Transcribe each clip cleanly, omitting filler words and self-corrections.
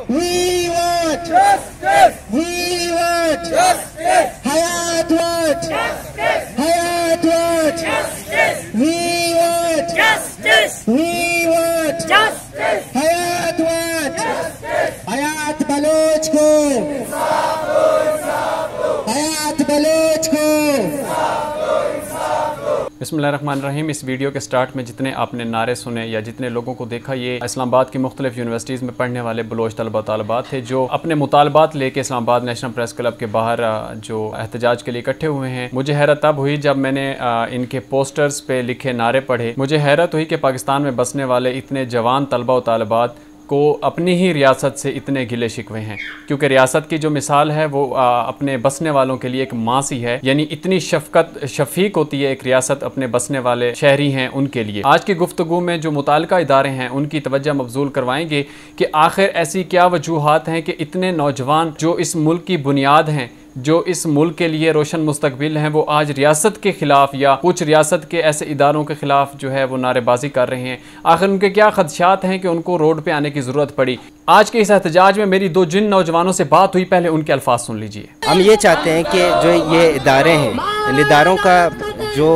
We want justice. We want justice. Hayat want justice. Hayat want justice. We want justice. We want justice. Hayat want justice. Hayat Baloch को इंसाफ दो, इंसाफ दो। hayat Baloch को इंसाफ दो, इंसाफ दो। बिस्मिल्लाहिर्रहमानिर्रहीम। इस वीडियो के स्टार्ट में जितने आपने नारे सुने या जितने लोगों को देखा, ये इस्लामाबाद की मुख्तलिफ यूनिवर्सिटीज़ में पढ़ने वाले बलोच तलबा तालिबात थे जो अपने मुतालबात लेके इस्लामाबाद नेशनल प्रेस क्लब के बाहर जो एहतजाज के लिए इकट्ठे हुए हैं। मुझे हैरत तब हुई जब मैंने इनके पोस्टर्स पे लिखे नारे पढ़े। मुझे हैरत हुई कि पाकिस्तान में बसने वाले इतने जवान तलबा और तालिबात को अपनी ही रियासत से इतने गिले शिकवे हैं, क्योंकि रियासत की जो मिसाल है वो अपने बसने वालों के लिए एक माँ सी है। यानी इतनी शफकत शफीक होती है एक रियासत अपने बसने वाले शहरी हैं उनके लिए। आज की गुफ्तगू में जो मुताल्लिका इदारे हैं उनकी तवज्जो मबजूल करवाएंगे कि आखिर ऐसी क्या वजूहात हैं कि इतने नौजवान जो इस मुल्क की बुनियाद हैं, जो इस मुल्क के लिए रोशन मुस्तकबिल हैं, वो आज रियासत के ख़िलाफ़ या कुछ रियासत के ऐसे इदारों के ख़िलाफ़ जो है वो नारेबाजी कर रहे हैं। आखिर उनके क्या खदशात हैं कि उनको रोड पे आने की ज़रूरत पड़ी। आज के इस एहतजाज में मेरी जिन नौजवानों से बात हुई, पहले उनके अल्फाज सुन लीजिए। हम ये चाहते हैं कि जो ये इदारे हैं, इन इदारों का जो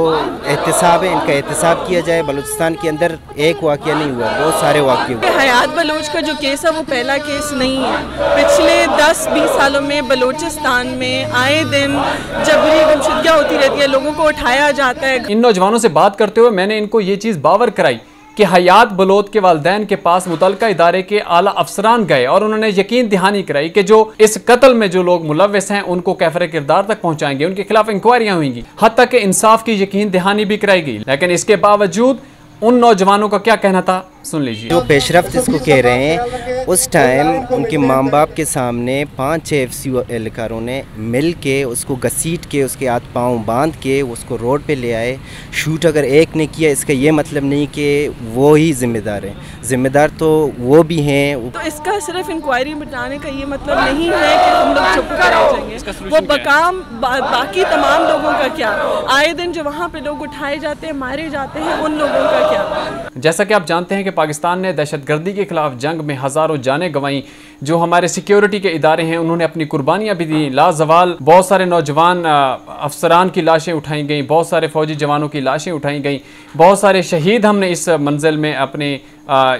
एहतसाब है, इनका एहतसाब किया जाए। बलूचिस्तान के अंदर एक वाक़या नहीं हुआ, बहुत सारे वाक़ये हुए। हयात बलोच का जो केस है वो पहला केस नहीं है। पिछले 10-20 सालों में बलूचिस्तान में आए दिन जबरी गुमशुदगियाँ होती रहती है, लोगों को उठाया जाता है। इन नौजवानों से बात करते हुए मैंने इनको ये चीज़ बावर कराई कि हयात बलोच के वालिदैन के पास मुतल्लिका इदारे के आला अफसरान गए और उन्होंने यकीन दहानी कराई कि जो इस कत्ल में जो लोग मुलव्विस हैं उनको कैफरे किरदार तक पहुंचाएंगे, उनके खिलाफ इंक्वायरियां होंगी, हत्ता कि इंसाफ की यकीन दहानी भी कराई गई। लेकिन इसके बावजूद उन नौजवानों का क्या कहना था, सुन लीजिए। जो पेशरफ्त इसको कह रहे हैं, उस टाइम उनके माँ बाप के सामने 5-6 FCO एहलकारों ने मिल के उसको घसीट के उसके हाथ पाँव बांध के उसको रोड पे ले आए। शूट अगर एक ने किया, इसका ये मतलब नहीं कि वो ही ज़िम्मेदार है, ज़िम्मेदार तो वो भी हैं। तो इसका सिर्फ इंक्वायरी बिठाने का ये मतलब नहीं है कि हम लोग चुप कर जाएंगे। वो बकाम बाकी तमाम लोगों का क्या, आए दिन जो वहाँ पे लोग उठाए जाते हैं, मारे जाते हैं, उन लोगों का क्या। जैसा कि आप जानते हैं कि पाकिस्तान ने दहशतगर्दी के खिलाफ जंग में हज़ारों जानें गंवाई। जो हमारे सिक्योरिटी के इदारे हैं उन्होंने अपनी कुर्बानियाँ भी दी। लाजवाल बहुत सारे नौजवान अफसरान की लाशें उठाई गई, बहुत सारे फ़ौजी जवानों की लाशें उठाई गई, बहुत सारे शहीद हमने इस मंजिल में अपने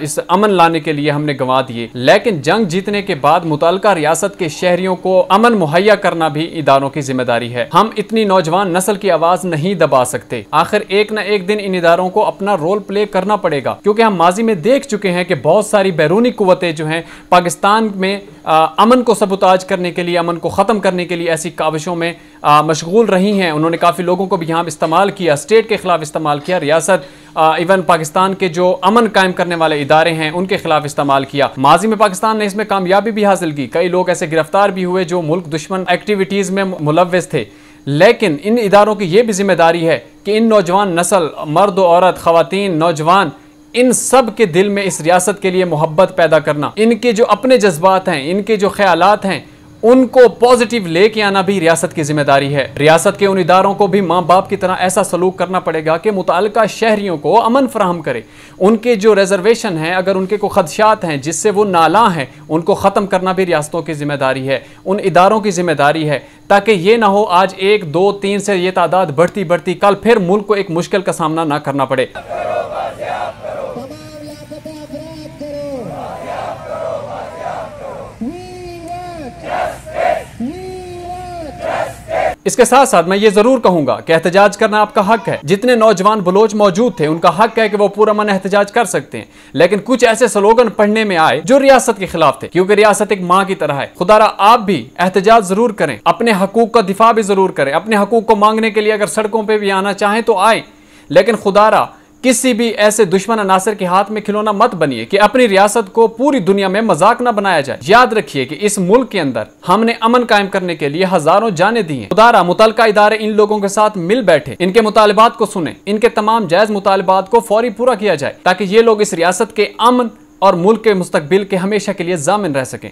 इस अमन लाने के लिए हमने गंवा दिए। लेकिन जंग जीतने के बाद मुतल्लिका रियासत के शहरियों को अमन मुहैया करना भी इदारों की जिम्मेदारी है। हम इतनी नौजवान नस्ल की आवाज़ नहीं दबा सकते। आखिर एक न एक दिन इन इदारों को अपना रोल प्ले करना पड़ेगा, क्योंकि हम माजी में देख चुके हैं कि बहुत सारी बैरूनी कुव्वतें जो हैं पाकिस्तान में अमन को सबुताज करने के लिए, अमन को ख़त्म करने के लिए ऐसी काविशों में मशगूल रही हैं। उन्होंने काफ़ी लोगों को भी यहाँ इस्तेमाल किया, स्टेट के ख़िलाफ़ इस्तेमाल किया, रियासत इवन पाकिस्तान के जो अमन कायम करने वाले इदारे हैं उनके खिलाफ इस्तेमाल किया। माजी में पाकिस्तान ने इसमें कामयाबी भी हासिल की, कई लोग ऐसे गिरफ्तार भी हुए जो मुल्क दुश्मन एक्टिविटीज़ में मुलव्विस थे। लेकिन इन इदारों की ये भी जिम्मेदारी है कि इन नौजवान नस्ल, मर्द औरत, ख़वातीन, नौजवान, इन सब के दिल में इस रियासत के लिए मोहब्बत पैदा करना, इनके जो अपने जज्बात हैं, इनके जो ख्यालात हैं, उनको पॉजिटिव लेके आना भी रियासत की जिम्मेदारी है। रियासत के उन इदारों को भी माँ बाप की तरह ऐसा सलूक करना पड़ेगा कि मुताल्लिका शहरियों को अमन फराहम करे। उनके जो रिजर्वेशन हैं, अगर उनके को खदशात हैं जिससे वो नाला हैं, उनको ख़त्म करना भी रियासतों की जिम्मेदारी है, उन इदारों की जिम्मेदारी है, ताकि ये ना हो आज 1, 2, 3 से ये तादाद बढ़ती बढ़ती कल फिर मुल्क को एक मुश्किल का सामना ना करना पड़े। इसके साथ साथ मैं ये जरूर कहूंगा कि एहतजाज करना आपका हक है। जितने नौजवान बलोच मौजूद थे उनका हक है कि वो पूरा मन एहतजाज कर सकते हैं, लेकिन कुछ ऐसे स्लोगन पढ़ने में आए जो रियासत के खिलाफ थे, क्योंकि रियासत एक माँ की तरह है। खुदारा आप भी एहतजाज जरूर करें, अपने हकूक का दिफा भी जरूर करें, अपने हकूक को मांगने के लिए अगर सड़कों पर भी आना चाहें तो आए, लेकिन खुदारा किसी भी ऐसे दुश्मन अनासर के हाथ में खिलौना मत बनिए कि अपनी रियासत को पूरी दुनिया में मजाक ना बनाया जाए। याद रखिए कि इस मुल्क के अंदर हमने अमन कायम करने के लिए हजारों जानें दी हैं। खुदारा मुतल्लिका इदारे इन लोगों के साथ मिल बैठे, इनके मुतालिबात को सुने, इनके तमाम जायज मुतालिबात को फौरी पूरा किया जाए, ताकि ये लोग इस रियासत के अमन और मुल्क के मुस्तकबिल के हमेशा के लिए जामिन रह सकें।